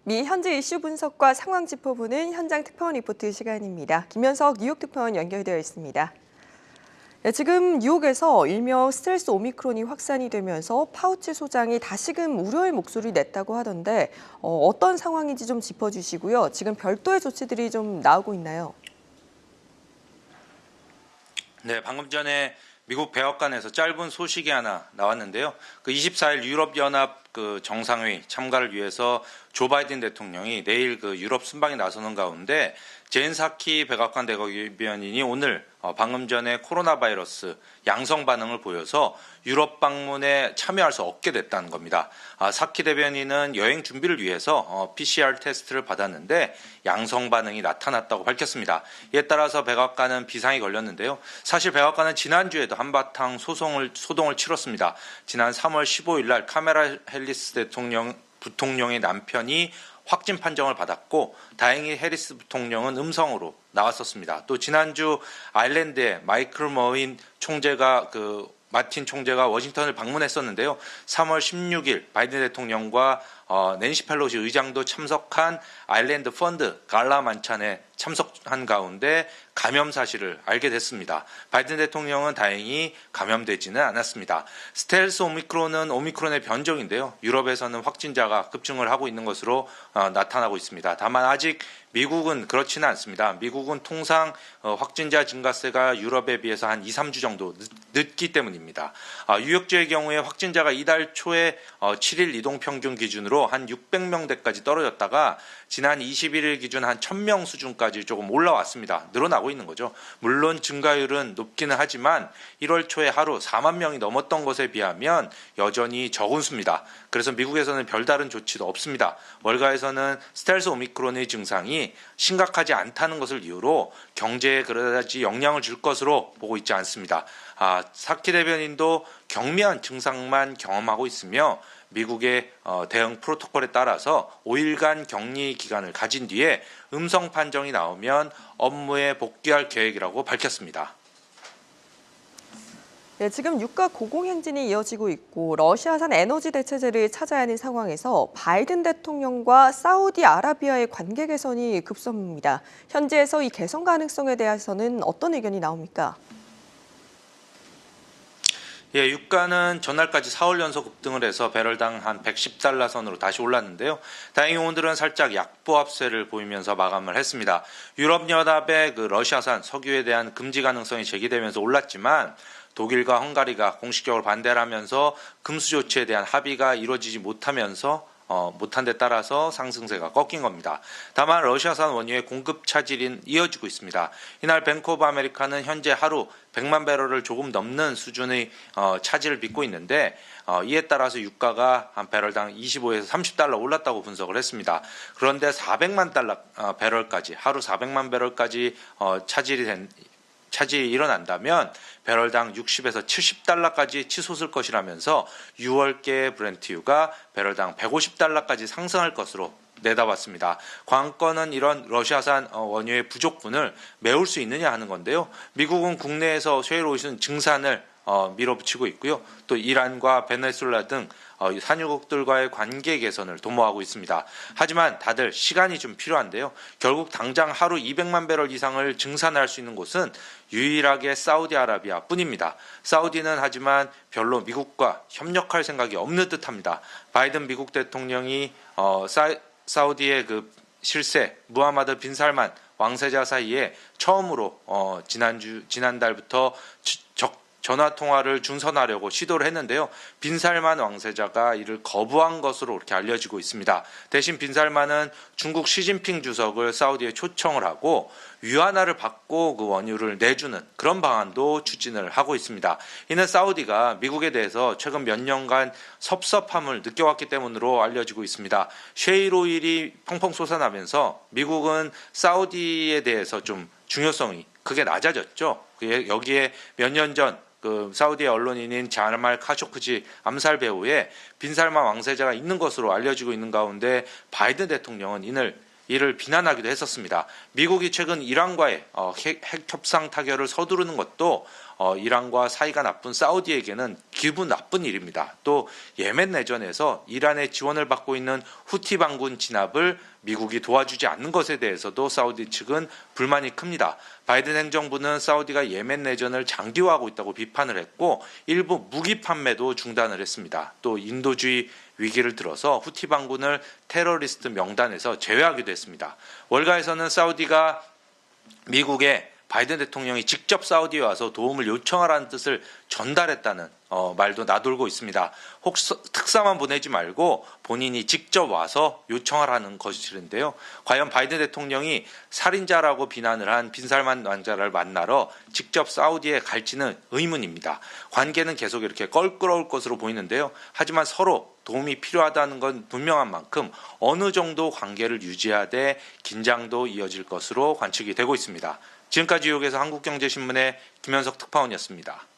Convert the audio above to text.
미 현지 이슈 분석과 상황 짚어보는 현장 특파원 리포트 시간입니다. 김현석 뉴욕 특파원 연결되어 있습니다. 지금 뉴욕에서 일명 스텔스 오미크론이 확산이 되면서 파우치 소장이 다시금 우려의 목소리를 냈다고 하던데 어떤 상황인지 좀 짚어주시고요. 지금 별도의 조치들이 좀 나오고 있나요? 네, 방금 전에 미국 백악관에서 짧은 소식이 하나 나왔는데요. 그 24일 유럽연합 정상회의 참가를 위해서 조 바이든 대통령이 내일 유럽 순방에 나서는 가운데 제인 사키 백악관 대거위원인이 오늘 방금 전에 코로나 바이러스 양성 반응을 보여서 유럽 방문에 참여할 수 없게 됐다는 겁니다. 사키 대변인은 여행 준비를 위해서 PCR 테스트를 받았는데 양성 반응이 나타났다고 밝혔습니다. 이에 따라서 백악관은 비상이 걸렸는데요. 사실 백악관은 지난주에도 한바탕 소동을 치렀습니다. 지난 3월 15일 날 카메라 헬리스 부통령의 남편이 확진 판정을 받았고 다행히 해리스 부통령은 음성으로 나왔었습니다. 또 지난주 아일랜드의 마이클 마틴 총재가 워싱턴을 방문했었는데요. 3월 16일 바이든 대통령과 낸시 펠로시 의장도 참석한 아일랜드 펀드 갈라 만찬에 참석한 가운데 감염 사실을 알게 됐습니다. 바이든 대통령은 다행히 감염되지는 않았습니다. 스텔스 오미크론은 오미크론의 변종인데요. 유럽에서는 확진자가 급증을 하고 있는 것으로 나타나고 있습니다. 다만 아직 미국은 그렇지는 않습니다. 미국은 통상 확진자 증가세가 유럽에 비해서 한 2, 3주 정도 늦기 때문입니다. 뉴욕주의 경우에 확진자가 이달 초에 7일 이동평균 기준으로 한 600명대까지 떨어졌다가 지난 21일 기준 한 1000명 수준까지 조금 올라왔습니다. 늘어나고 있는 거죠. 물론 증가율은 높기는 하지만 1월 초에 하루 4만 명이 넘었던 것에 비하면 여전히 적은 수입니다. 그래서 미국에서는 별다른 조치도 없습니다. 월가에서는 스텔스 오미크론의 증상이 심각하지 않다는 것을 이유로 경제에 그다지 영향을 줄 것으로 보고 있지 않습니다. 사키 대변인도 경미한 증상만 경험하고 있으며 미국의 대응 프로토콜에 따라서 5일간 격리 기간을 가진 뒤에 음성 판정이 나오면 업무에 복귀할 계획이라고 밝혔습니다. 네, 지금 유가 고공행진이 이어지고 있고 러시아산 에너지 대체제를 찾아야 하는 상황에서 바이든 대통령과 사우디아라비아의 관계 개선이 급선무입니다. 현지에서 이 개선 가능성에 대해서는 어떤 의견이 나옵니까? 예, 유가는 전날까지 4월 연속 급등을 해서 배럴당 한 110달러 선으로 다시 올랐는데요. 다행히 오늘은 살짝 약보합세를 보이면서 마감을 했습니다. 유럽연합의 러시아산 석유에 대한 금지 가능성이 제기되면서 올랐지만 독일과 헝가리가 공식적으로 반대를 하면서 금수 조치에 대한 합의가 이루어지지 못한 데 따라서 상승세가 꺾인 겁니다. 다만 러시아산 원유의 공급 차질은 이어지고 있습니다. 이날 뱅크 오브 아메리카는 현재 하루 100만 배럴을 조금 넘는 수준의 차질을 빚고 있는데 이에 따라서 유가가 한 배럴당 25에서 30달러 올랐다고 분석을 했습니다. 그런데 400만 달러 배럴까지 하루 400만 배럴까지 차질이 일어난다면 배럴당 60에서 70달러까지 치솟을 것이라면서 6월께 브렌트유가 배럴당 150달러까지 상승할 것으로 내다봤습니다. 관건은 이런 러시아산 원유의 부족분을 메울 수 있느냐 하는 건데요. 미국은 국내에서 셰일 오일 증산을 밀어붙이고 있고요. 또 이란과 베네수엘라 등 산유국들과의 관계 개선을 도모하고 있습니다. 하지만 다들 시간이 좀 필요한데요. 결국 당장 하루 200만 배럴 이상을 증산할 수 있는 곳은 유일하게 사우디아라비아 뿐입니다. 사우디는 하지만 별로 미국과 협력할 생각이 없는 듯합니다. 바이든 미국 대통령이 사우디의 실세 무하마드 빈 살만 왕세자 사이에 처음으로 지난달부터 전화 통화를 중선하려고 시도를 했는데요. 빈살만 왕세자가 이를 거부한 것으로 이렇게 알려지고 있습니다. 대신 빈살만은 중국 시진핑 주석을 사우디에 초청을 하고 위안화를 받고 그 원유를 내주는 그런 방안도 추진을 하고 있습니다. 이는 사우디가 미국에 대해서 최근 몇 년간 섭섭함을 느껴왔기 때문으로 알려지고 있습니다. 셰일 오일이 펑펑 솟아나면서 미국은 사우디에 대해서 좀 중요성이 크게 낮아졌죠. 여기에 몇 년 전 사우디의 언론인인 자말 카쇼크지 암살 배후에 빈살만 왕세자가 있는 것으로 알려지고 있는 가운데 바이든 대통령은 이를 비난하기도 했었습니다. 미국이 최근 이란과의 핵 협상 타결을 서두르는 것도 이란과 사이가 나쁜 사우디에게는 기분 나쁜 일입니다. 또 예멘 내전에서 이란의 지원을 받고 있는 후티 반군 진압을 미국이 도와주지 않는 것에 대해서도 사우디 측은 불만이 큽니다. 바이든 행정부는 사우디가 예멘 내전을 장기화하고 있다고 비판을 했고 일부 무기 판매도 중단을 했습니다. 또 인도주의 위기를 들어서 후티 반군을 테러리스트 명단에서 제외하기도 했습니다. 월가에서는 사우디가 미국에 바이든 대통령이 직접 사우디에 와서 도움을 요청하라는 뜻을 전달했다는 말도 나돌고 있습니다. 혹 특사만 보내지 말고 본인이 직접 와서 요청하라는 것이는데요. 과연 바이든 대통령이 살인자라고 비난을 한 빈살만 왕자를 만나러 직접 사우디에 갈지는 의문입니다. 관계는 계속 이렇게 껄끄러울 것으로 보이는데요. 하지만 서로 도움이 필요하다는 건 분명한 만큼 어느 정도 관계를 유지하되 긴장도 이어질 것으로 관측이 되고 있습니다. 지금까지 뉴욕에서 한국경제신문의 김현석 특파원이었습니다.